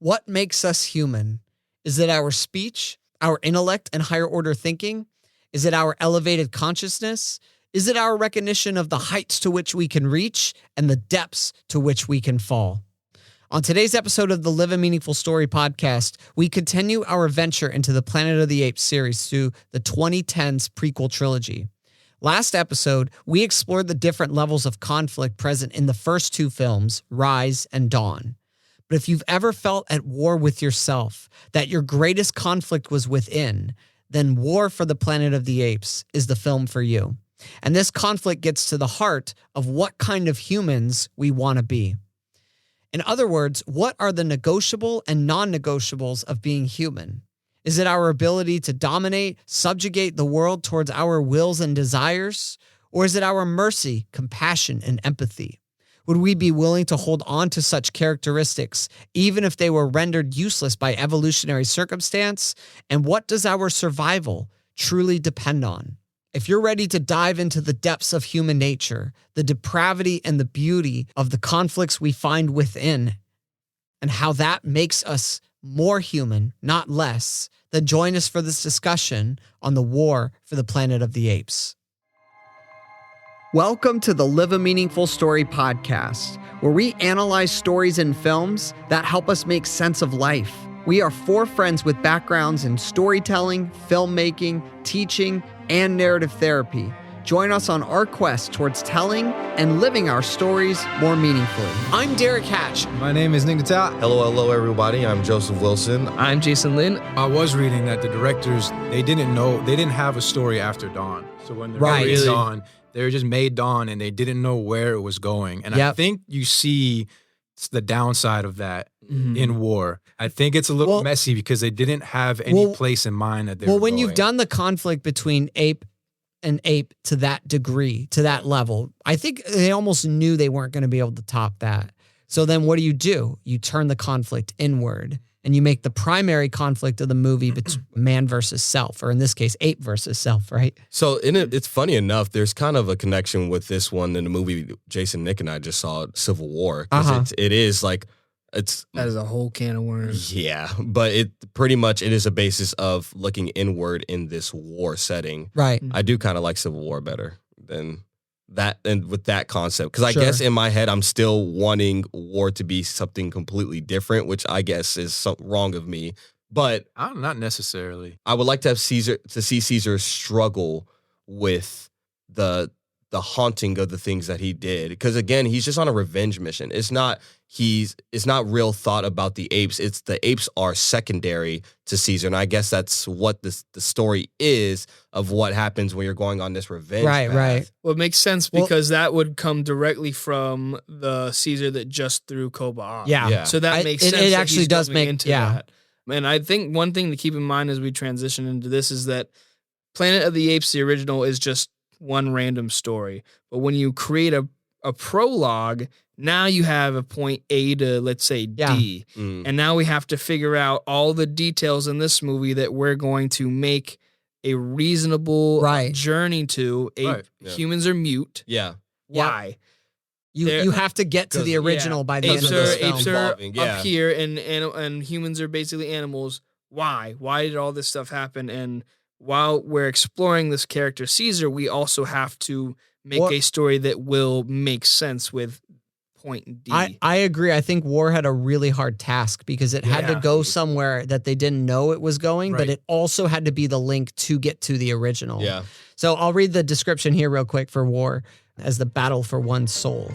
What makes us human? Is it our speech, our intellect and higher order thinking? Is it our elevated consciousness? Is it our recognition of the heights to which we can reach and the depths to which we can fall? On today's episode of the Live a Meaningful Story podcast, we continue our venture into the Planet of the Apes series through the 2010s prequel trilogy. Last episode, we explored the different levels of conflict present in the first two films, Rise and Dawn. But if you've ever felt at war with yourself, that your greatest conflict was within, then War for the Planet of the Apes is the film for you. And this conflict gets to the heart of what kind of humans we want to be. In other words, what are the negotiable and non-negotiables of being human? Is it our ability to dominate, subjugate the world towards our wills and desires? Or is it our mercy, compassion, and empathy? Would we be willing to hold on to such characteristics, even if they were rendered useless by evolutionary circumstance? And what does our survival truly depend on? If you're ready to dive into the depths of human nature, the depravity and the beauty of the conflicts we find within, and how that makes us more human, not less, then join us for this discussion on the War for the Planet of the Apes. Welcome to the Live a Meaningful Story podcast, where we analyze stories and films that help us make sense of life. We are four friends with backgrounds in storytelling, filmmaking, teaching, and narrative therapy. Join us on our quest towards telling and living our stories more meaningfully. I'm Derek Hatch. My name is Nick Natal. Hello, everybody. I'm Joseph Wilson. I'm Jason Lin. I was reading that the directors, they didn't have a story after Dawn. So when they made Dawn, they were just made Dawn and they didn't know where it was going. And I think you see the downside of that in War. I think it's a little messy because they didn't have any place in mind that they were when going. You've done the conflict between ape and ape to that degree, to that level, I think they almost knew they weren't going to be able to top that. So then what do? You turn the conflict inward and you make the primary conflict of the movie between man versus self, or in this case, ape versus self, right? So it's funny enough, there's kind of a connection with this one in the movie Jason, Nick, and I just saw, Civil War. Because it is like, that is a whole can of worms. Yeah, but it is a basis of looking inward in this war setting. Right. I do kind of like Civil War better than that, and with that concept, because I guess in my head I'm still wanting war to be something completely different, which I guess is wrong of me. But not necessarily. I would like to have see Caesar struggle with the haunting of the things that he did, because again, he's just on a revenge mission. It's not real thought about the apes. It's the apes are secondary to Caesar, and I guess that's what the story is of what happens when you're going on this revenge path. Right. Well, it makes sense because that would come directly from the Caesar that just threw Koba off. Yeah. So that makes sense. It actually does make into that. And I think one thing to keep in mind as we transition into this is that Planet of the Apes, the original, is just one random story. But when you create a prologue, now you have a point A to, let's say, D. And now we have to figure out all the details in this movie that we're going to make a reasonable journey to. Humans are mute. Yeah. Why? You have to get to the original by the end of this film. Apes are up here and humans are basically animals. Why? Why did all this stuff happen? And while we're exploring this character Caesar, we also have to make a story that will make sense with point D. I agree. I think War had a really hard task because it had to go somewhere that they didn't know it was going, but it also had to be the link to get to the original. Yeah. So I'll read the description here real quick for War as the battle for one's soul.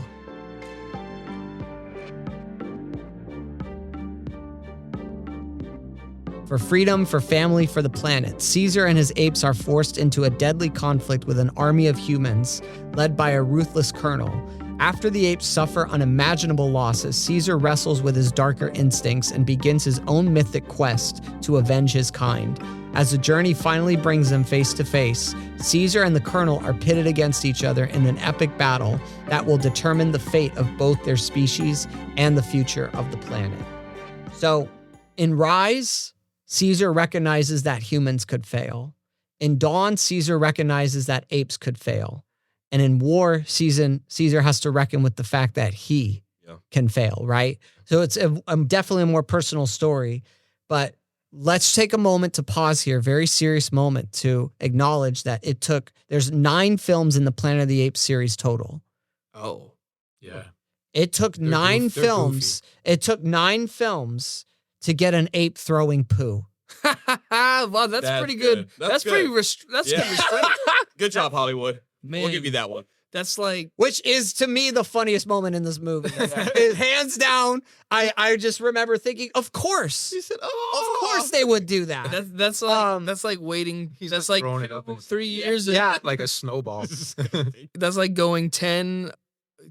For freedom, for family, for the planet, Caesar and his apes are forced into a deadly conflict with an army of humans led by a ruthless colonel. After the apes suffer unimaginable losses, Caesar wrestles with his darker instincts and begins his own mythic quest to avenge his kind. As the journey finally brings them face to face, Caesar and the colonel are pitted against each other in an epic battle that will determine the fate of both their species and the future of the planet. So, in Rise, Caesar recognizes that humans could fail. In Dawn, Caesar recognizes that apes could fail. And in War, Caesar has to reckon with the fact that he can fail, right? So it's definitely a more personal story, but let's take a moment to pause here, very serious moment to acknowledge that there's 9 films in the Planet of the Apes series total. Oh, yeah. It took 9 films. It took 9 films to get an ape throwing poo. Wow, that's pretty good. That's pretty restrained. Good job, Hollywood. Man, we'll give you that one. That's like, which is to me the funniest moment in this movie. Hands down, I just remember thinking, of course, He said, of course they would do that. that's like waiting. That's like throwing it up 3 years. Yeah, like a snowball. That's like going 10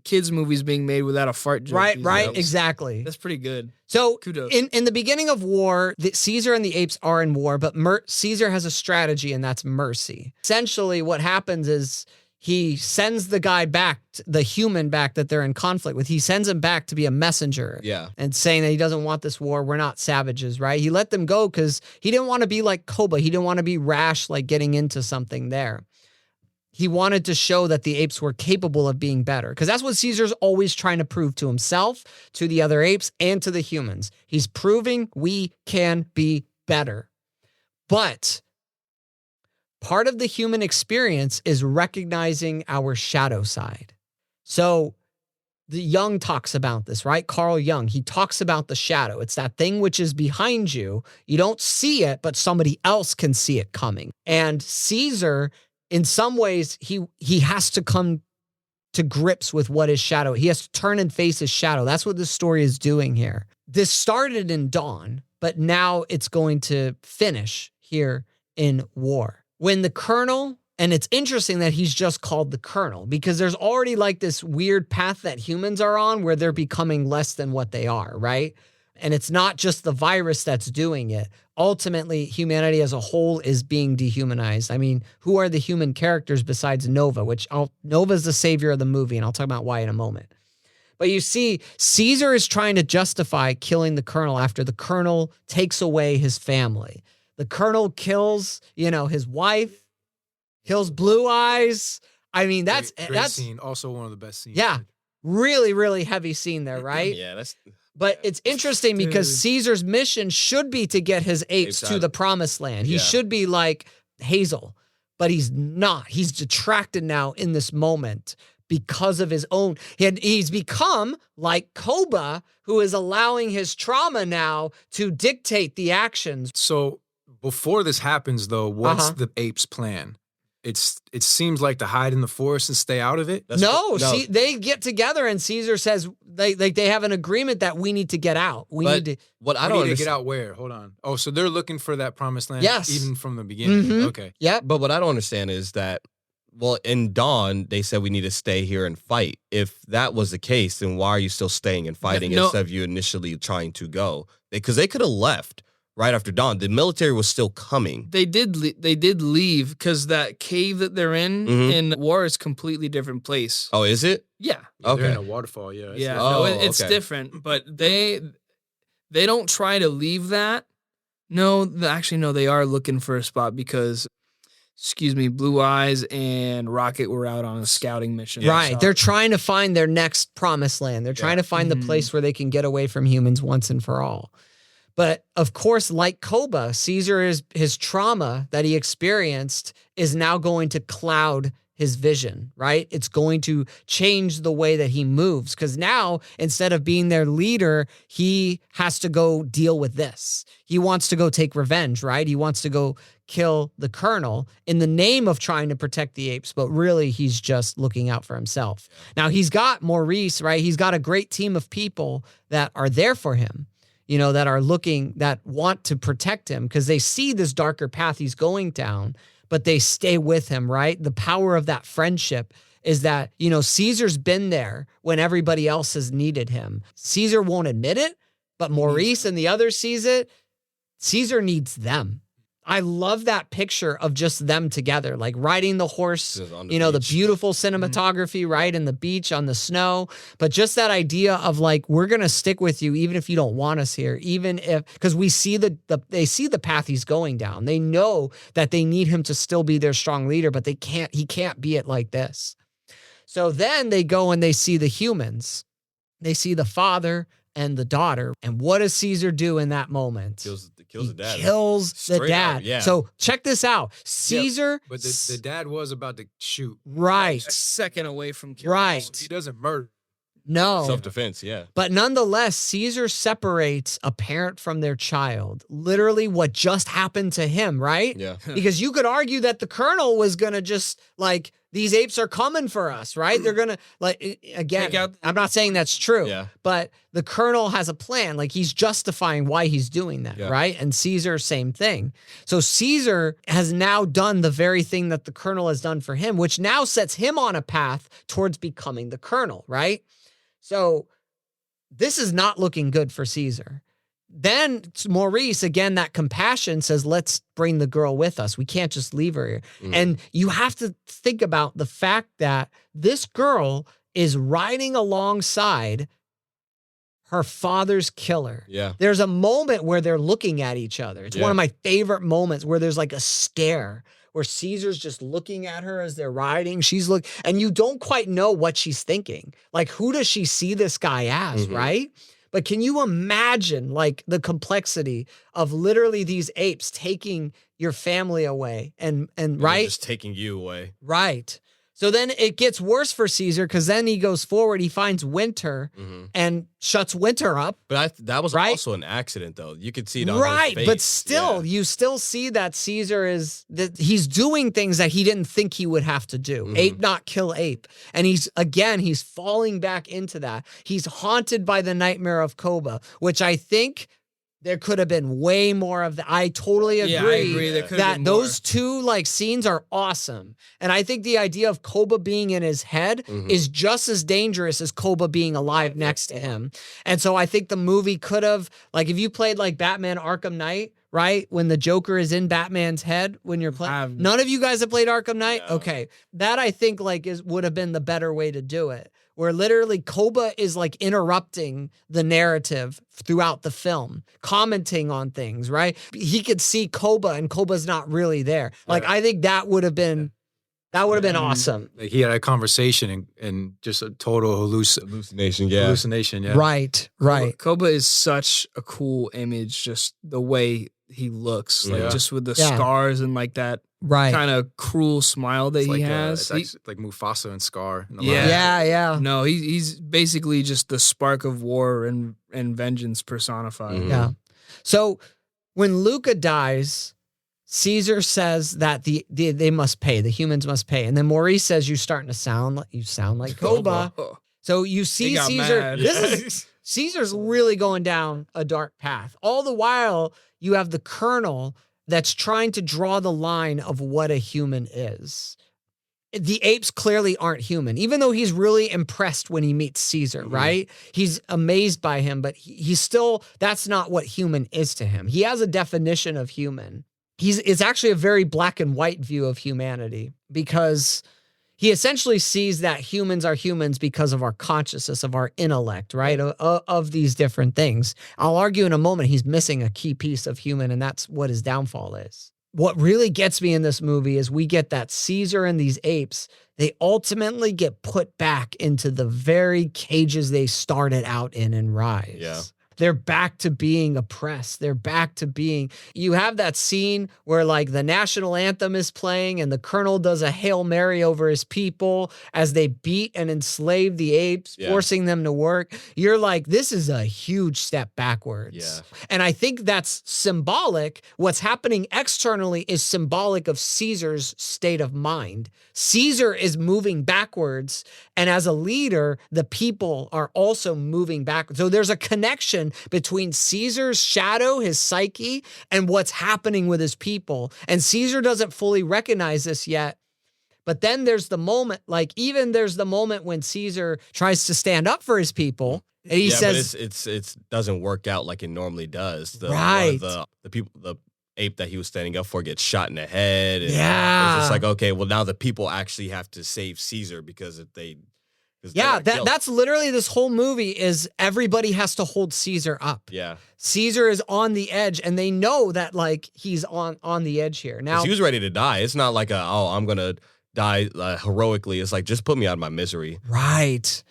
kids movies being made without a fart joke. Right, exactly. That's pretty good. So kudos. In the beginning of war, Caesar and the apes are in war, but Caesar has a strategy, and that's mercy. Essentially, what happens is he sends the guy back, the human back that they're in conflict with. He sends him back to be a messenger. Yeah. And saying that he doesn't want this war. We're not savages, right? He let them go because he didn't want to be like Koba. He didn't want to be rash, like getting into something there. He wanted to show that the apes were capable of being better, because that's what Caesar's always trying to prove to himself, to the other apes, and to the humans. He's proving we can be better. But part of the human experience is recognizing our shadow side. So the Jung talks about this, right? Carl Jung, he talks about the shadow. It's that thing which is behind you. You don't see it, but somebody else can see it coming. And Caesar, in some ways, he has to come to grips with what is shadow. He has to turn and face his shadow. That's what this story is doing here. This started in Dawn, but now it's going to finish here in War. When the Colonel, and it's interesting that he's just called the Colonel, because there's already like this weird path that humans are on where they're becoming less than what they are, right? And it's not just the virus that's doing it. Ultimately, humanity as a whole is being dehumanized. I mean, who are the human characters besides Nova, Nova's the savior of the movie, and I'll talk about why in a moment. But you see, Caesar is trying to justify killing the Colonel after the Colonel takes away his family. The Colonel kills, his wife, kills Blue Eyes. I mean, that's great scene. Also one of the best scenes. Yeah, really, really heavy scene there, right? Yeah, But it's interesting because Caesar's mission should be to get his apes to the promised land. He should be like Hazel, but he's not. He's detracted now in this moment because of his own. He's become like Koba, who is allowing his trauma now to dictate the actions. So before this happens, though, what's the apes' plan? It seems like to hide in the forest and stay out of it. No. See, they get together and Caesar says they have an agreement that we need to get out. We need to get out where? Hold on. Oh, so they're looking for that promised land even from the beginning. Mm-hmm. Okay. Yeah. But what I don't understand is that, well, in Dawn, they said we need to stay here and fight. If that was the case, then why are you still staying and fighting instead of you initially trying to go? Because they could have left right after Dawn. The military was still coming. They did leave because that cave that they're in War is a completely different place. Oh, is it? Yeah. Okay. They're in a waterfall. Yeah. Yeah. It's different, but they don't try to leave that. No, they are looking for a spot because, Blue Eyes and Rocket were out on a scouting mission. Right. So. They're trying to find their next promised land. They're trying to find the place where they can get away from humans once and for all. But of course, like Koba, his trauma that he experienced is now going to cloud his vision, right? It's going to change the way that he moves, because now, instead of being their leader, he has to go deal with this. He wants to go take revenge, right? He wants to go kill the Colonel in the name of trying to protect the apes, but really he's just looking out for himself. Now, he's got Maurice, right? He's got a great team of people that are there for him, that want to protect him because they see this darker path he's going down, but they stay with him, right? The power of that friendship is that, Caesar's been there when everybody else has needed him. Caesar won't admit it, but Maurice and the others sees it. Caesar needs them. I love that picture of just them together, like riding the horse, the beautiful cinematography, right? And the beach on the snow. But just that idea of like, we're going to stick with you, even if you don't want us here, because we see they see the path he's going down. They know that they need him to still be their strong leader, but he can't be it like this. So then they go and they see the humans. They see the father and the daughter. And what does Caesar do in that moment? Kills the dad. Kills the Straight dad. up, yeah. So check this out. Caesar. But the dad was about to shoot. Right. A second away from killing. Right. He doesn't murder. No. Self-defense, yeah. But nonetheless, Caesar separates a parent from their child. Literally what just happened to him, right? Yeah. Because you could argue that the colonel was going to just like, these apes are coming for us, right? They're going to like, again, I'm not saying that's true, Yeah. but the colonel has a plan. Like he's justifying why he's doing that, Yeah. right? And Caesar, same thing. So Caesar has now done the very thing that the colonel has done for him, which now sets him on a path towards becoming the colonel, right? So this is not looking good for Caesar. Then Maurice, again, that compassion says, let's bring the girl with us. We can't just leave her here. And you have to think about the fact that this girl is riding alongside her father's killer. Yeah. There's a moment where they're looking at each other. It's one of my favorite moments where there's like a stare where Caesar's just looking at her as they're riding. And you don't quite know what she's thinking. Like, who does she see this guy as, right? But can you imagine like the complexity of literally these apes taking your family away and right? Just taking you away. Right. So then it gets worse for Caesar because then he goes forward, he finds Winter and shuts Winter up. But that was Right? also an accident, though. You could see it on his Right, face. but still, you still see that Caesar he's doing things that he didn't think he would have to do. Ape not kill ape. And he's falling back into that. He's haunted by the nightmare of Koba, which I think there could have been way more of that. I totally agree, Yeah, I agree. There could have that been more. those two like scenes are awesome. And I think the idea of Koba being in his head is just as dangerous as Koba being alive next to him. And so I think the movie could have, like, if you played like Batman Arkham Knight, right? When the Joker is in Batman's head when you're playing. None of you guys have played Arkham Knight? No. Okay. That I think like would have been the better way to do it. Where literally Koba is like interrupting the narrative throughout the film, commenting on things, right? He could see Koba and Koba's not really there. Like, I think that would have been awesome. Like he had a conversation and just a total hallucination, yeah. hallucination. Yeah. Right. Koba is such a cool image, just the way he looks, like just with the scars and like that Right. kind of cruel smile that he has. It's like Mufasa and Scar. In the Yeah. last- Yeah. No, he's basically just the spark of war and vengeance personified. Yeah. So when Luca dies, Caesar says that they must pay. The humans must pay. And then Maurice says, you sound like Koba. So you see He got Caesar. mad. Caesar's really going down a dark path. All the while, you have the colonel that's trying to draw the line of what a human is. The apes clearly aren't human, even though he's really impressed when he meets Caesar, right? He's amazed by him, but he's still, that's not what human is to him. He has a definition of human. It's actually a very black and white view of humanity because he essentially sees that humans are humans because of our consciousness, of our intellect, right? Of these different things. I'll argue in a moment he's missing a key piece of human, and that's what his downfall is. What really gets me in this movie is we get that Caesar and these apes, they ultimately get put back into the very cages they started out in Rise. Yeah. They're back to being oppressed. They're back to being, you have that scene where like the national anthem is playing and the colonel does a Hail Mary over his people as they beat and enslave the apes, forcing them to work. You're like, this is a huge step backwards. Yeah. And I think that's symbolic. What's happening externally is symbolic of Caesar's state of mind. Caesar is moving backwards. And as a leader, the people are also moving backwards. So there's a connection between Caesar's shadow, his psyche, and what's happening with his people. And Caesar doesn't fully recognize this yet. But then there's the moment, like even there's the moment when Caesar tries to stand up for his people. And he says, but it doesn't work out like it normally does. Right. The ape that he was standing up for gets shot in the head. And Yeah. It's just like, okay, well now the people actually have to save Caesar because if they yeah, that's literally this whole movie is everybody has to hold Caesar up. Yeah. Caesar is on the edge and they know that like he's on the edge here. Now he was ready to die. It's not like I'm going to die heroically. It's like, just put me out of my misery. Right.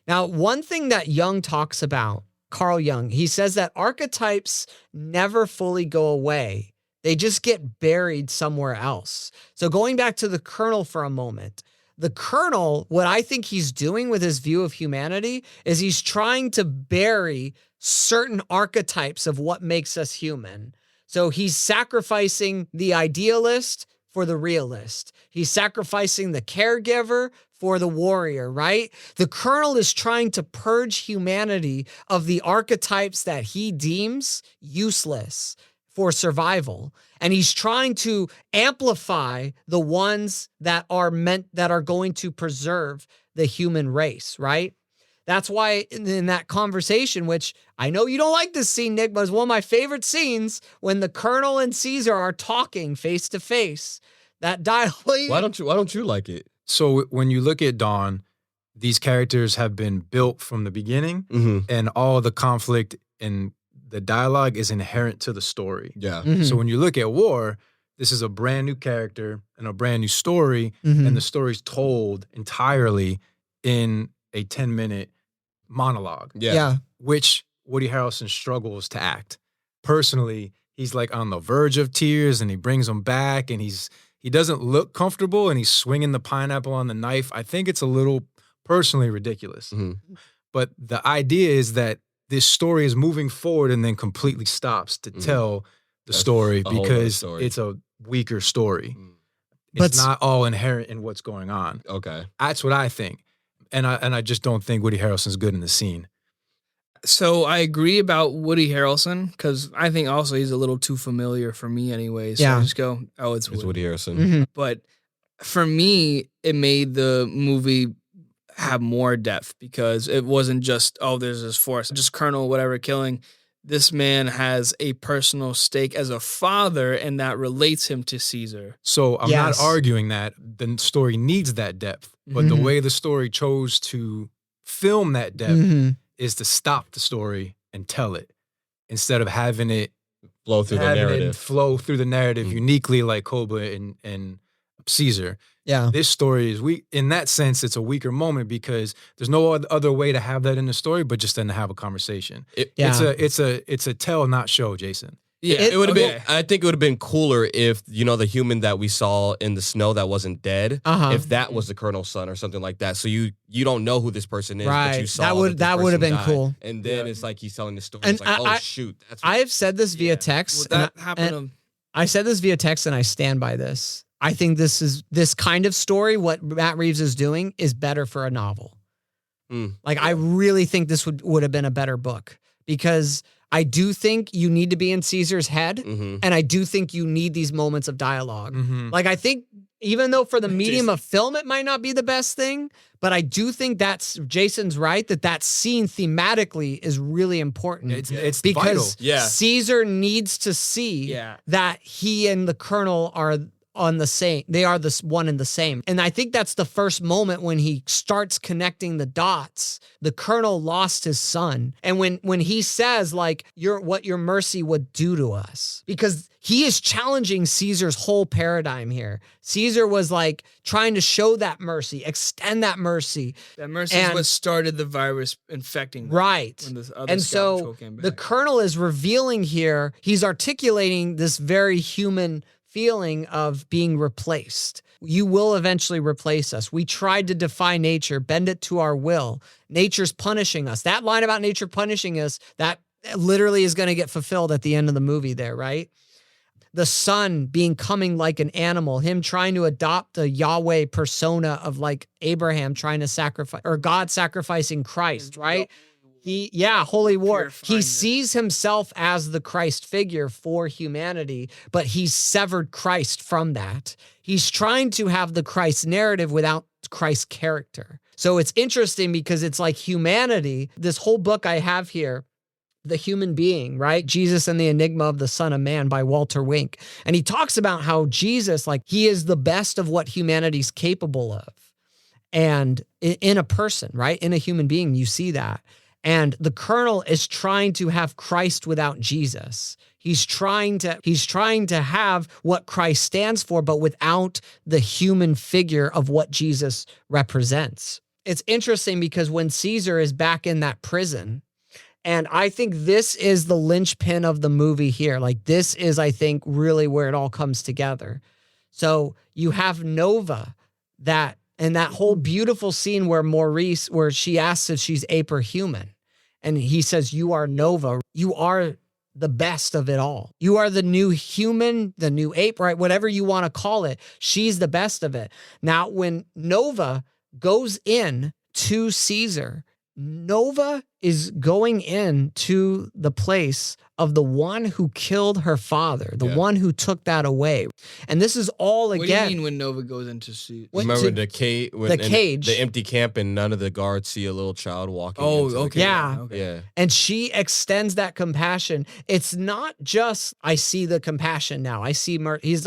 Now, one thing that Jung talks about, Carl Jung, he says that archetypes never fully go away. They just get buried somewhere else. So going back to the Colonel for a moment, the Colonel, what I think he's doing with his view of humanity is he's trying to bury certain archetypes of what makes us human. So he's sacrificing the idealist for the realist. He's sacrificing the caregiver for the warrior, right? The Colonel is trying to purge humanity of the archetypes that he deems useless for survival. And he's trying to amplify the ones that are going to preserve the human race, right? That's why in that conversation, which I know you don't like this scene, Nick, but it's one of my favorite scenes when the Colonel and Caesar are talking face to face. That dialogue. Why don't you like it? So when you look at Dawn, these characters have been built from the beginning, and all the conflict and the dialogue is inherent to the story. Yeah. So when you look at War, this is a brand new character and a brand new story, and the story's told entirely in a 10-minute monologue. Yeah. Which Woody Harrelson struggles to act. Personally, he's like on the verge of tears, and he brings them back, and he doesn't look comfortable, and he's swinging the pineapple on the knife. I think it's a little personally ridiculous. But the idea is that this story is moving forward and then completely stops to tell the story because it's a weaker story. It's not all inherent in what's going on. Okay. That's what I think. And I just don't think Woody Harrelson's good in the scene. So I agree about Woody Harrelson because I think also he's a little too familiar for me anyway. So I just go, oh, it's Woody Harrelson. But for me, it made the movie have more depth because it wasn't just, oh, there's this force, just Colonel, whatever, killing. This man has a personal stake as a father, and that relates him to Caesar. So I'm not arguing that the story needs that depth, but the way the story chose to film that depth is to stop the story and tell it instead of having it flow through the narrative. Uniquely like Cobra and Caesar. Yeah. This story is weak. In that sense, it's a weaker moment because there's no other way to have that in the story, but just then to have a conversation. It's a tell, not show, Jason. Yeah, it would have been. I think it would have been cooler if the human that we saw in the snow that wasn't dead, if that was the Colonel's son or something like that. So you don't know who this person is, but you saw that would have been cool. And then it's like he's telling the story. And it's like, oh shoot, that's I have said this via text. Well, that happened. I said this via text, and I stand by this. I think this kind of story, what Matt Reeves is doing, is better for a novel. Like I really think this would have been a better book because I do think you need to be in Caesar's head, and I do think you need these moments of dialogue. Like I think even though for the medium of film it might not be the best thing, but I do think Jason's right that scene thematically is really important. It's because vital. Caesar needs to see that he and the Colonel are on the same. They are the one and the same. And I think that's the first moment when he starts connecting the dots. The Colonel lost his son. And when he says like, what your mercy would do to us, because he is challenging Caesar's whole paradigm here. Caesar was like trying to show that mercy, extend that mercy. That mercy is what started the virus infecting them. Right. When this other and so the Colonel is revealing here, he's articulating this very human feeling of being replaced. You will eventually replace us. We tried to defy nature, bend it to our will. Nature's punishing us. That line about nature punishing us, that literally is going to get fulfilled at the end of the movie there, right? The son becoming like an animal, him trying to adopt a Yahweh persona of like Abraham trying to sacrifice, or God sacrificing Christ, right? Holy war. He sees himself as the Christ figure for humanity, but he's severed Christ from that. He's trying to have the Christ narrative without Christ's character. So it's interesting because it's like humanity, this whole book I have here, The Human Being, right? Jesus and the Enigma of the Son of Man by Walter Wink. And he talks about how Jesus, like he is the best of what humanity's capable of. And in a person, right? In a human being, you see that. And the Colonel is trying to have Christ without Jesus. He's trying to have what Christ stands for, but without the human figure of what Jesus represents. it's interesting because when Caesar is back in that prison, and I think this is the linchpin of the movie here. Like this is, I think, really where it all comes together. So you have Nova and that whole beautiful scene where Maurice, where she asks if she's ape or human. And he says, you are Nova. You are the best of it all. You are the new human, the new ape, right? Whatever you want to call it. She's the best of it. Now, when Nova goes in to Caesar, Nova is going in to the place of the one who killed her father, the one who took that away. And this is all again. What do you mean when Nova goes into Caesar? Remember the cage? The empty camp, and none of the guards see a little child walking. Oh, into okay. Yeah. Okay. Yeah. And she extends that compassion. It's not just, I see the compassion now. I see, it's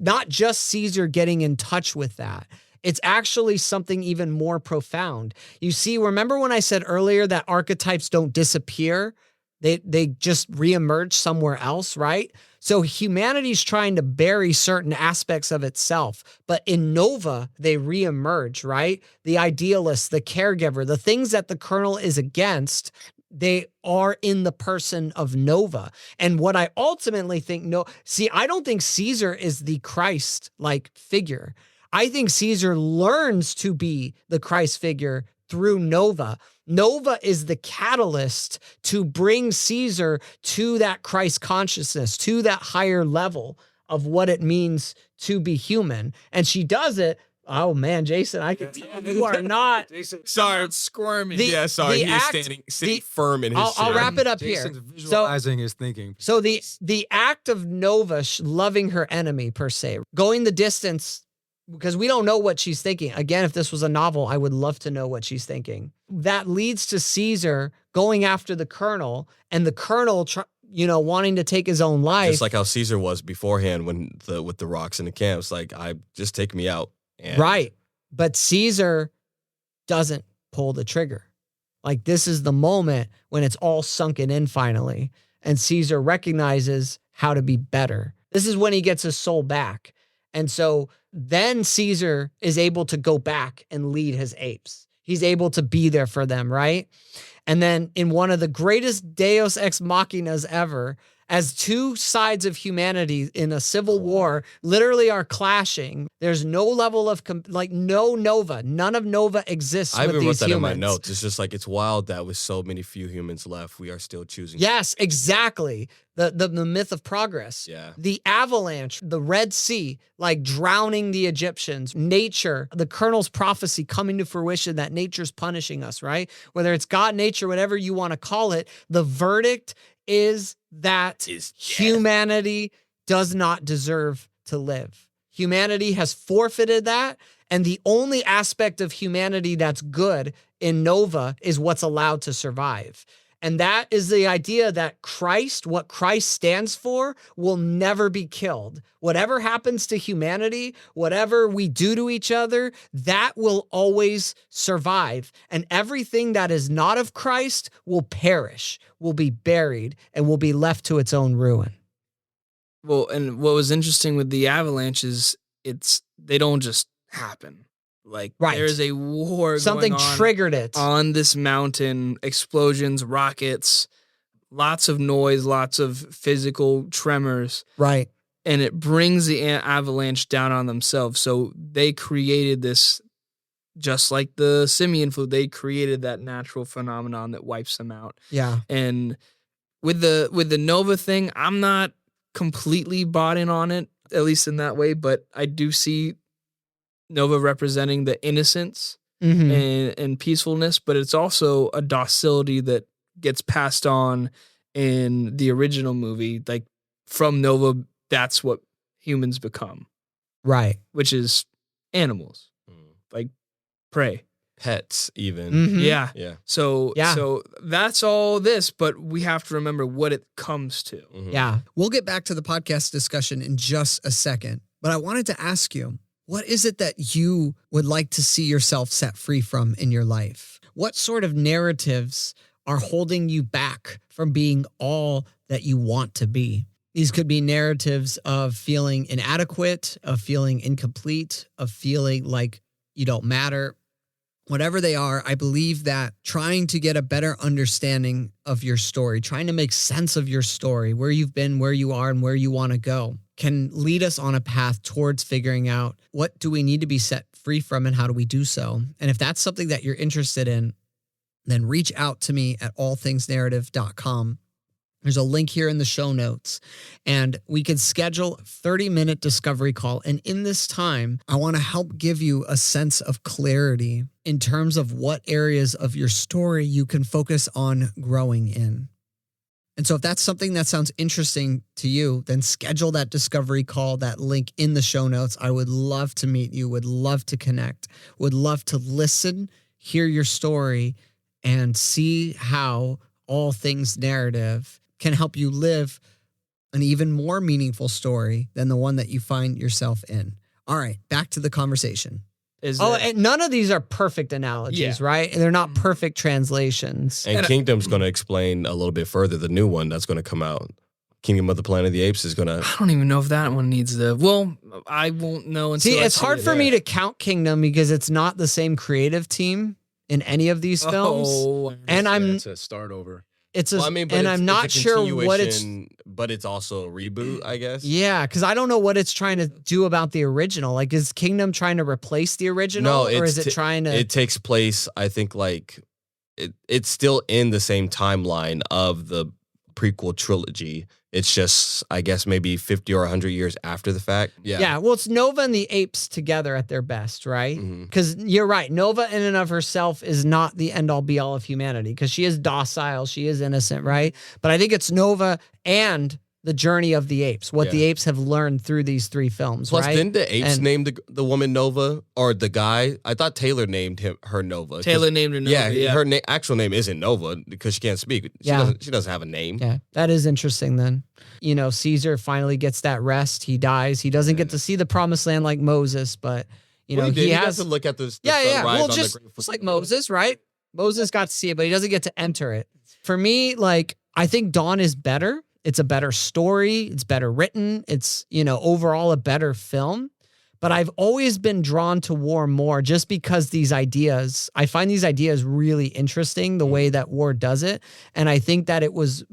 not just Caesar getting in touch with that. It's actually something even more profound. You see, remember when I said earlier that archetypes don't disappear? They just reemerge somewhere else, right? So humanity's trying to bury certain aspects of itself, but in Nova, they reemerge, right? The idealist, the caregiver, the things that the Colonel is against, they are in the person of Nova. And what I ultimately think, I don't think Caesar is the Christ-like figure. I think Caesar learns to be the Christ figure through Nova. Nova is the catalyst to bring Caesar to that Christ consciousness, to that higher level of what it means to be human. And she does it. Oh man, Jason, I can tell you are not. Sorry, I'm squirming. He's standing firm in his chair. I'll wrap it up Jason's here. visualizing his thinking. So the act of Nova loving her enemy, per se, going the distance, because we don't know what she's thinking. Again, if this was a novel, I would love to know what she's thinking. That leads to Caesar going after the Colonel, and the Colonel, wanting to take his own life. Just like how Caesar was beforehand with the rocks in the camps. Like, just take me out. And right. But Caesar doesn't pull the trigger. Like, this is the moment when it's all sunken in finally, and Caesar recognizes how to be better. This is when he gets his soul back. And so then Caesar is able to go back and lead his apes. He's able to be there for them, right? And then in one of the greatest Deus Ex Machinas ever, as two sides of humanity in a civil war literally are clashing, there's no level of, no Nova. None of Nova exists with these humans. I even wrote that in my notes. It's just like, it's wild that with so many few humans left, we are still choosing. Yes, exactly. The myth of progress. Yeah. The avalanche, the Red Sea, like drowning the Egyptians, nature, the Colonel's prophecy coming to fruition that nature's punishing us, right? Whether it's God, nature, whatever you want to call it, the verdict is that humanity does not deserve to live. Humanity has forfeited that, and the only aspect of humanity that's good in Nova is what's allowed to survive. And that is the idea that Christ, what Christ stands for, will never be killed. Whatever happens to humanity, whatever we do to each other, that will always survive. And everything that is not of Christ will perish, will be buried, and will be left to its own ruin. Well, and what was interesting with the avalanche is they don't just happen. Like, right. There's a war Something going on triggered it. On this mountain, explosions, rockets, lots of noise, lots of physical tremors. Right. And it brings the avalanche down on themselves. So they created this, just like the simian flu, they created that natural phenomenon that wipes them out. Yeah. And with the Nova thing, I'm not completely bought in on it, at least in that way, but I do see Nova representing the innocence and peacefulness, but it's also a docility that gets passed on in the original movie. Like, from Nova, that's what humans become. Right. Which is animals, like prey. Pets, even. Mm-hmm. Yeah. Yeah. So that's all this, but we have to remember what it comes to. Mm-hmm. Yeah. We'll get back to the podcast discussion in just a second, but I wanted to ask you, what is it that you would like to see yourself set free from in your life? What sort of narratives are holding you back from being all that you want to be? These could be narratives of feeling inadequate, of feeling incomplete, of feeling like you don't matter, whatever they are, I believe that trying to get a better understanding of your story, trying to make sense of your story, where you've been, where you are, and where you want to go, can lead us on a path towards figuring out what do we need to be set free from and how do we do so. And if that's something that you're interested in, then reach out to me at allthingsnarrative.com. There's a link here in the show notes, and we can schedule a 30-minute discovery call. And in this time, I want to help give you a sense of clarity in terms of what areas of your story you can focus on growing in. And so if that's something that sounds interesting to you, then schedule that discovery call, that link in the show notes. I would love to meet you, would love to connect, would love to listen, hear your story, and see how all things narrative can help you live an even more meaningful story than the one that you find yourself in. All right, back to the conversation. And none of these are perfect analogies, right? And they're not perfect translations. And Kingdom's going to explain a little bit further the new one that's going to come out. Kingdom of the Planet of the Apes is going to... I don't even know if that one needs the... Well, I won't know until See, it's hard for me to count Kingdom because it's not the same creative team in any of these films. And it's a start over. I'm not sure what it's, but it's also a reboot, I guess. Yeah, because I don't know what it's trying to do about the original. Like, is Kingdom trying to replace the original, or is it trying to? It takes place, I think, like it's still in the same timeline of the prequel trilogy. It's just, I guess, maybe 50 or 100 years after the fact. Yeah. Well, it's Nova and the apes together at their best, right? Because you're right. Nova in and of herself is not the end all be all of humanity because she is docile. She is innocent, right? But I think it's Nova and the journey of the apes, what the apes have learned through these three films, Plus, right? didn't the apes name the woman Nova or the guy? I thought Taylor named her Nova. Taylor named her Nova. Yeah, her actual name isn't Nova because she can't speak. She doesn't have a name. Yeah, that is interesting then. You know, Caesar finally gets that rest. He dies. He doesn't get to see the promised land like Moses, but, you know, he has to look at the sunrise well, on just like Moses, right? Moses got to see it, but he doesn't get to enter it. For me, like, I think Dawn is better. It's a better story. It's better written. It's, you know, overall a better film. But I've always been drawn to War more just because I find these ideas really interesting, the way that War does it. And I think that it was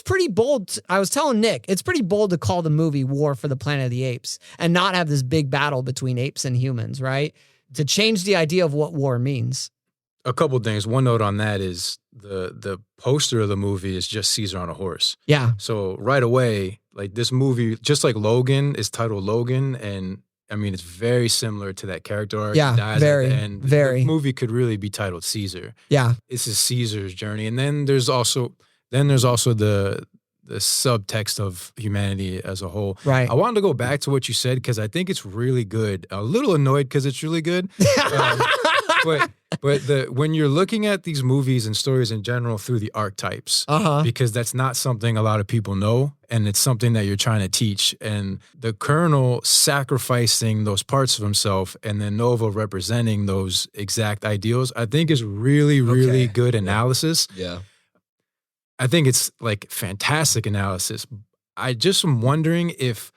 pretty bold. I was telling Nick, it's pretty bold to call the movie War for the Planet of the Apes and not have this big battle between apes and humans, right? To change the idea of what war means. A couple things. One note on that is the poster of the movie is just Caesar on a horse. Yeah. So right away, like this movie, just like Logan is titled Logan, and I mean it's very similar to that character arc. Yeah, He dies very, at the end. very. The movie could really be titled Caesar. Yeah. This is Caesar's journey, and then there's also the subtext of humanity as a whole. Right. I wanted to go back to what you said because I think it's really good. A little annoyed because it's really good. But when you're looking at these movies and stories in general through the archetypes, because that's not something a lot of people know, and it's something that you're trying to teach. And the Colonel sacrificing those parts of himself and then Nova representing those exact ideals, I think is really, really good analysis. Yeah. I think it's like fantastic analysis. I just am wondering if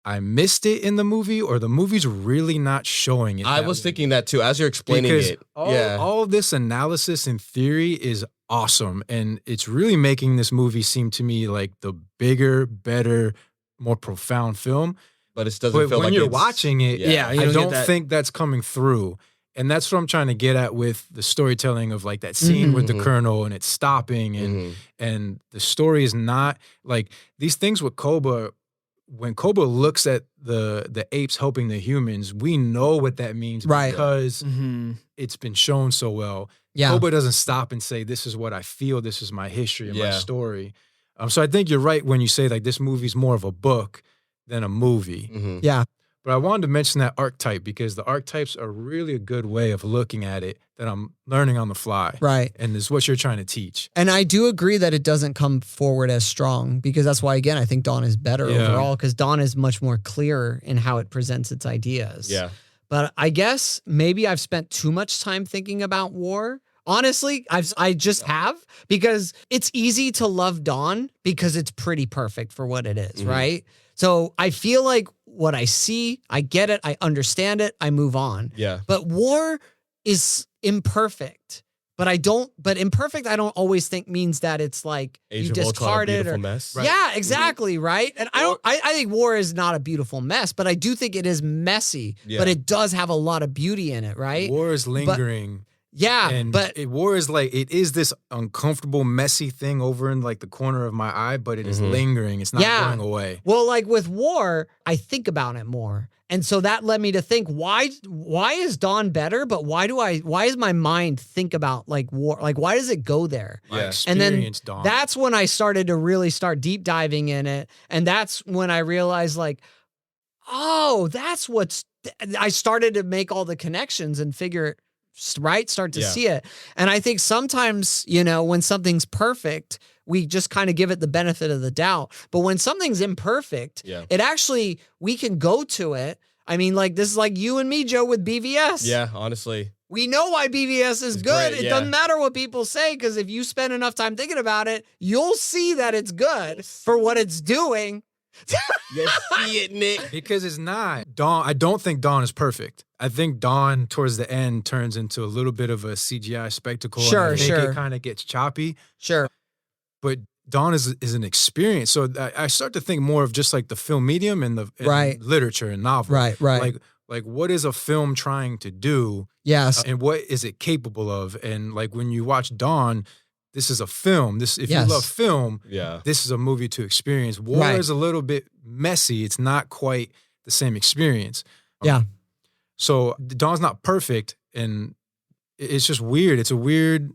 I missed it in the movie or the movie's really not showing it. I was thinking that too as you're explaining it. All this analysis and theory is awesome. And it's really making this movie seem to me like the bigger, better, more profound film. But it doesn't feel like when you're watching it, I don't think that's coming through. And that's what I'm trying to get at with the storytelling of like that scene with the Colonel and it's stopping and the story is not like these things with Koba. When Koba looks at the apes helping the humans, we know what that means because it's been shown so well. Yeah. Koba doesn't stop and say, this is what I feel, this is my history and my story. So I think you're right when you say like this movie's more of a book than a movie. Yeah. But I wanted to mention that archetype because the archetypes are really a good way of looking at it that I'm learning on the fly. Right. And it's what you're trying to teach. And I do agree that it doesn't come forward as strong because that's why, again, I think Dawn is better overall because Dawn is much more clear in how it presents its ideas. Yeah. But I guess maybe I've spent too much time thinking about War. Honestly, I just have because it's easy to love Dawn because it's pretty perfect for what it is, right? So I feel like what I see, I get it, I understand it, I move on. Yeah. But War is imperfect. But imperfect, I don't always think means that it's like Age you of Ultron, a discarded beautiful or mess. Right. yeah, exactly, right. And I think war is not a beautiful mess, but I do think it is messy. Yeah. But it does have a lot of beauty in it, right? War is lingering. War is like, it is this uncomfortable, messy thing over in like the corner of my eye, but it is lingering. It's not going away. Well, like with war, I think about it more. And so that led me to think, why is Dawn better? But why does my mind think about like war? Like, why does it go there? Yeah. And then Dawn. that's when I started to really start deep diving in it. And that's when I realized like, oh, I started to make all the connections and figure it, right? Start to see it. And I think sometimes, when something's perfect, we just kind of give it the benefit of the doubt. But when something's imperfect, it actually, we can go to it. I mean, like, this is like you and me, Joe, with BVS. Yeah, honestly. We know why BVS is good. Great, it doesn't matter what people say, because if you spend enough time thinking about it, you'll see that it's good for what it's doing. You see it, Nick. Because it's not. Dawn, I don't think Dawn is perfect. I think Dawn, towards the end, turns into a little bit of a CGI spectacle. Sure, and I think it kind of gets choppy. Sure. But Dawn is an experience. So I start to think more of just like the film medium and the literature and novel. Right. Like what is a film trying to do? Yes. And what is it capable of? And like when you watch Dawn, this is a film. If you love film, this is a movie to experience. War is a little bit messy. It's not quite the same experience. So Dawn's not perfect, and it's just weird. It's a weird,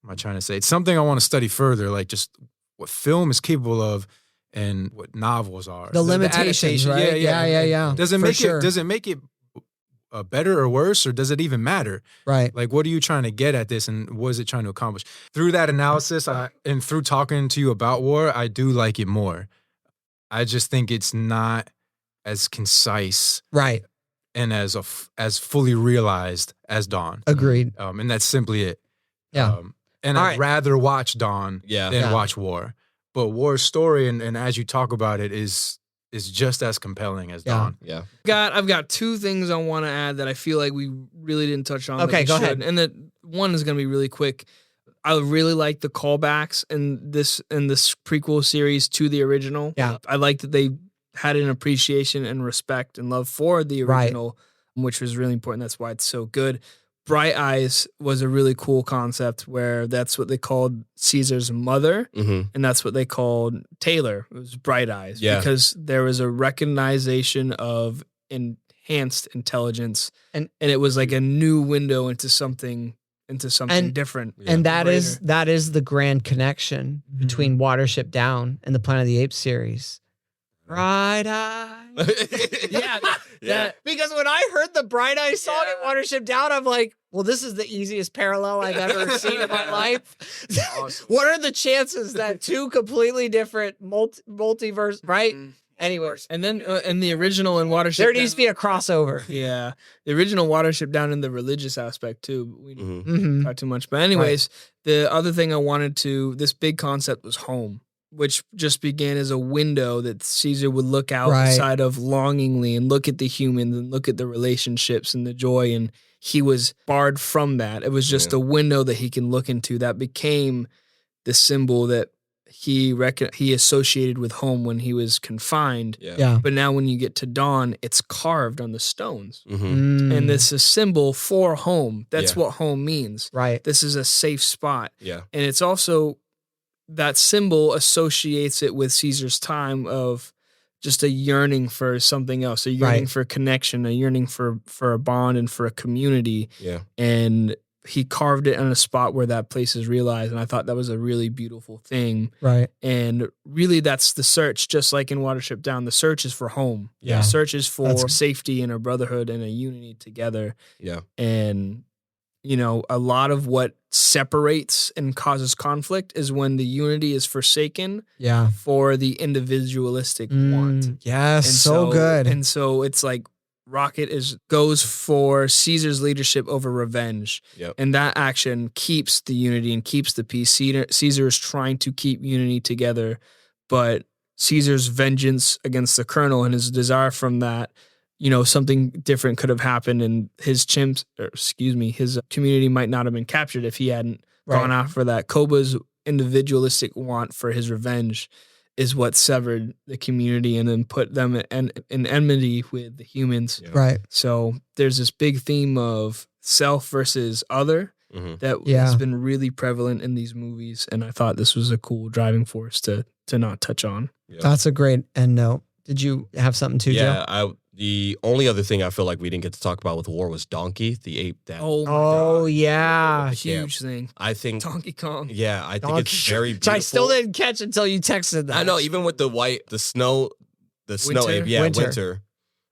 what am I trying to say? It's something I want to study further, like just what film is capable of and what novels are. The limitations, right? Yeah. Does it make it better or worse, or does it even matter? Right. Like, what are you trying to get at this, and what is it trying to accomplish? Through that analysis, and through talking to you about war, I do like it more. I just think it's not as concise, right, and as fully realized as Dawn. Agreed. And that's simply it. Yeah. And I'd rather watch Dawn than watch War. But War's story, and as you talk about it, is just as compelling as Dawn. Yeah. I've got two things I want to add that I feel like we really didn't touch on. Okay, go ahead. And that one is going to be really quick. I really like the callbacks in this prequel series to the original. Yeah. I like that they had an appreciation and respect and love for the original, which was really important. That's why it's so good. Bright Eyes was a really cool concept where that's what they called Caesar's mother, and that's what they called Taylor. It was Bright Eyes because there was a recognition of enhanced intelligence, and it was like a new window into something different. And that is the grand connection between Watership Down and the Planet of the Apes series. Bright Eyes. Because when I heard the Bright Eyes song at Watership Down, I'm like, well, this is the easiest parallel I've ever seen in my life. Awesome. What are the chances that two completely different multiverse, right? Anyways. And then in the original and Watership there needs to be a crossover. Yeah. The original Watership Down in the religious aspect too. We didn't talk too much. But anyways, the other thing I wanted to, this big concept was home, which just began as a window that Caesar would look outside of longingly and look at the humans and look at the relationships and the joy. And he was barred from that. It was just a window that he can look into that became the symbol that he associated with home when he was confined. Yeah. But now when you get to Dawn, it's carved on the stones. And this is a symbol for home. That's what home means. Right. This is a safe spot. Yeah. And it's also, that symbol associates it with Caesar's time of just a yearning for something else, a yearning for connection, a yearning for a bond and for a community. Yeah. And he carved it on a spot where that place is realized. And I thought that was a really beautiful thing. Right. And really that's the search, just like in Watership Down, the search is for home. Yeah. The search is for safety and a brotherhood and a unity together. Yeah. And, you know, a lot of what separates and causes conflict is when the unity is forsaken for the individualistic want. Yes, And so good. And so it's like Rocket goes for Caesar's leadership over revenge. Yep. And that action keeps the unity and keeps the peace. Caesar is trying to keep unity together, but Caesar's vengeance against the colonel and his desire from that something different could have happened and his his community might not have been captured if he hadn't gone after that. Koba's individualistic want for his revenge is what severed the community and then put them in enmity with the humans. Yeah. Right. So there's this big theme of self versus other that has been really prevalent in these movies. And I thought this was a cool driving force to not touch on. Yeah. That's a great end note. Did you have something too, Joe? Yeah, the only other thing I feel like we didn't get to talk about with War was Donkey, the ape. Oh yeah. Huge thing. I think Donkey Kong. Yeah, I think it's very beautiful. Which I still didn't catch until you texted that. I know, even with the snow ape, winter.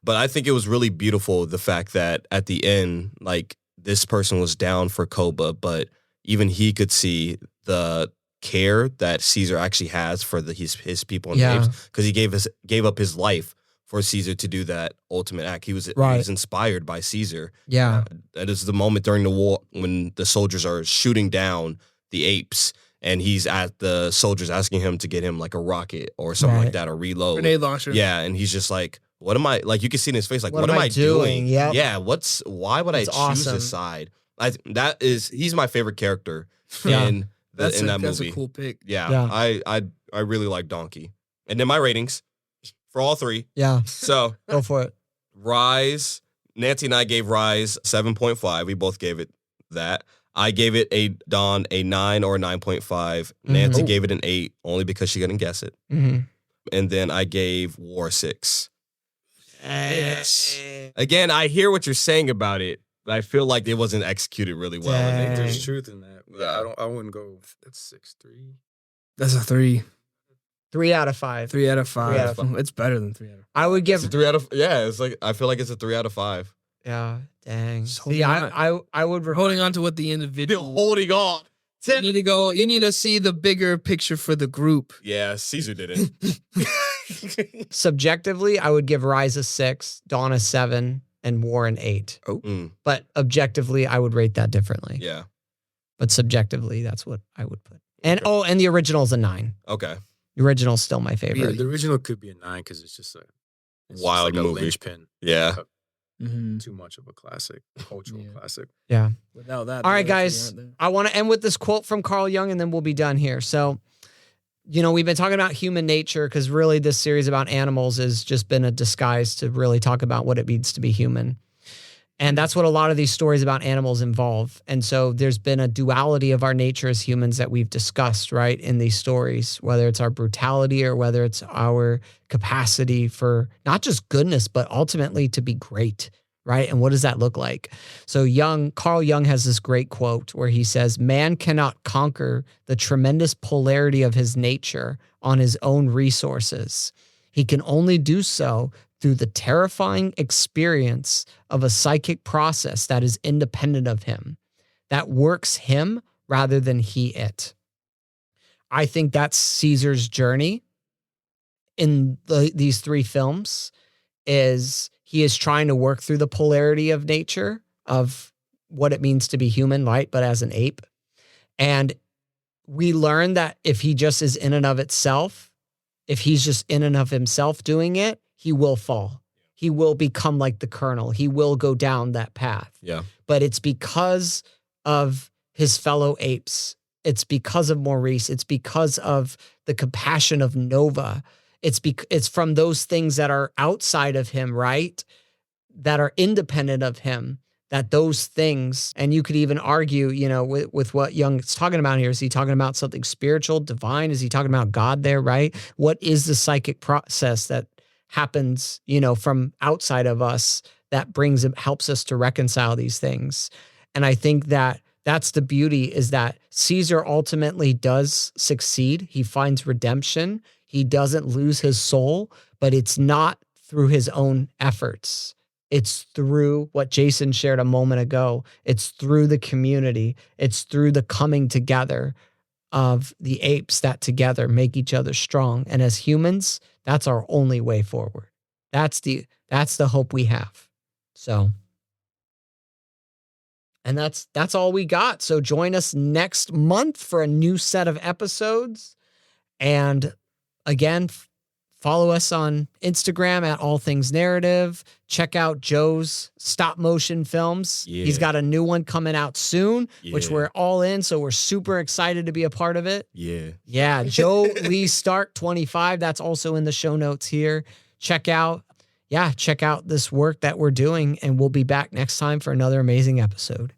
But I think it was really beautiful, the fact that at the end, like, this person was down for Koba, but even he could see the care that Caesar actually has for his people and the apes, because he gave up his life for Caesar to do that ultimate act. He was inspired by Caesar. Yeah. That is the moment during the war when the soldiers are shooting down the apes, and he's at the soldiers asking him to get him like a rocket or something like that, or reload. Grenade launcher. Yeah, and he's just like, what am I, like, you can see in his face, like, what am I doing? Yeah. Yeah, why would I choose this side? He's my favorite character in that movie. That's a cool pick. Yeah. I really like Donkey. And then my ratings for all three. Yeah. So go for it. Rise. Nancy and I gave Rise 7.5. We both gave it that. I gave it a 9 or a 9.5. Nancy gave it an 8 only because she couldn't guess it. And then I gave War 6. Yes. Again, I hear what you're saying about it, but I feel like it wasn't executed really well. I think there's truth in that. I wouldn't go. That's 6.3. That's a 3. 3 out of 5. 3 out of 5. It's better than 3 out of 5. I would give 3 out of. Yeah, it's like, I feel like it's a 3 out of 5. Yeah, dang. See, I would. We're holding on to what the individual. Still holding on. You need to go. You need to see the bigger picture for the group. Yeah, Caesar did it. Subjectively, I would give Rise a 6, Dawn a 7, and War an 8. But objectively, I would rate that differently. Yeah. But subjectively, that's what I would put. And and the original's a 9. Okay. The original's still my favorite. Yeah, the original could be a 9 because it's just wild like movie. A linchpin. Yeah. Too much of a classic, cultural classic. Yeah. Without that. All right, guys. I want to end with this quote from Carl Jung, and then we'll be done here. So, we've been talking about human nature because really this series about animals has just been a disguise to really talk about what it means to be human. And that's what a lot of these stories about animals involve. And so there's been a duality of our nature as humans that we've discussed, right, in these stories, whether it's our brutality or whether it's our capacity for not just goodness, but ultimately to be great, right? And what does that look like? So Carl Jung has this great quote where he says, "Man cannot conquer the tremendous polarity of his nature on his own resources. He can only do so through the terrifying experience of a psychic process that is independent of him, that works him rather than he it." I think that's Caesar's journey in these 3 films, is he is trying to work through the polarity of nature, of what it means to be human, right, but as an ape. And we learn that if he just is in and of itself, if he's just in and of himself doing it, he will fall. He will become like the Colonel. He will go down that path. Yeah. But it's because of his fellow apes. It's because of Maurice. It's because of the compassion of Nova. It's from those things that are outside of him, right? That are independent of him, that those things, and you could even argue, with what Jung is talking about here. Is he talking about something spiritual, divine? Is he talking about God there, right? What is the psychic process that happens, from outside of us that helps us to reconcile these things? And I think that that's the beauty, is that Caesar ultimately does succeed. He finds redemption. He doesn't lose his soul, but it's not through his own efforts. It's through what Jason shared a moment ago. It's through the community. It's through the coming together of the apes that together make each other strong. And as humans, that's our only way forward. That's the hope we have. So, and that's all we got. So join us next month for a new set of episodes. And again, Follow us on Instagram at All Things Narrative. Check out Joe's stop motion films. Yeah. He's got a new one coming out soon, which Yeah. we're all in. So we're super excited to be a part of it. Yeah. Yeah. Joe Lee Stark 25. That's also in the show notes here. Check out this work that we're doing, and we'll be back next time for another amazing episode.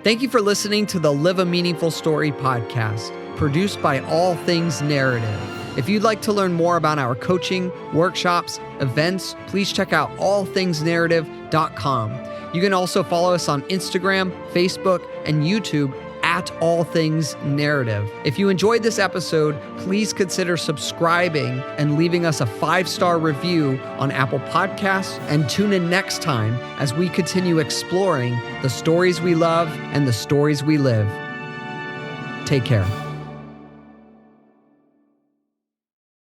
Thank you for listening to the Live a Meaningful Story podcast, produced by All Things Narrative. If you'd like to learn more about our coaching, workshops, events, please check out allthingsnarrative.com. You can also follow us on Instagram, Facebook, and YouTube at All Things Narrative. If you enjoyed this episode, please consider subscribing and leaving us a 5-star review on Apple Podcasts, and tune in next time as we continue exploring the stories we love and the stories we live. Take care.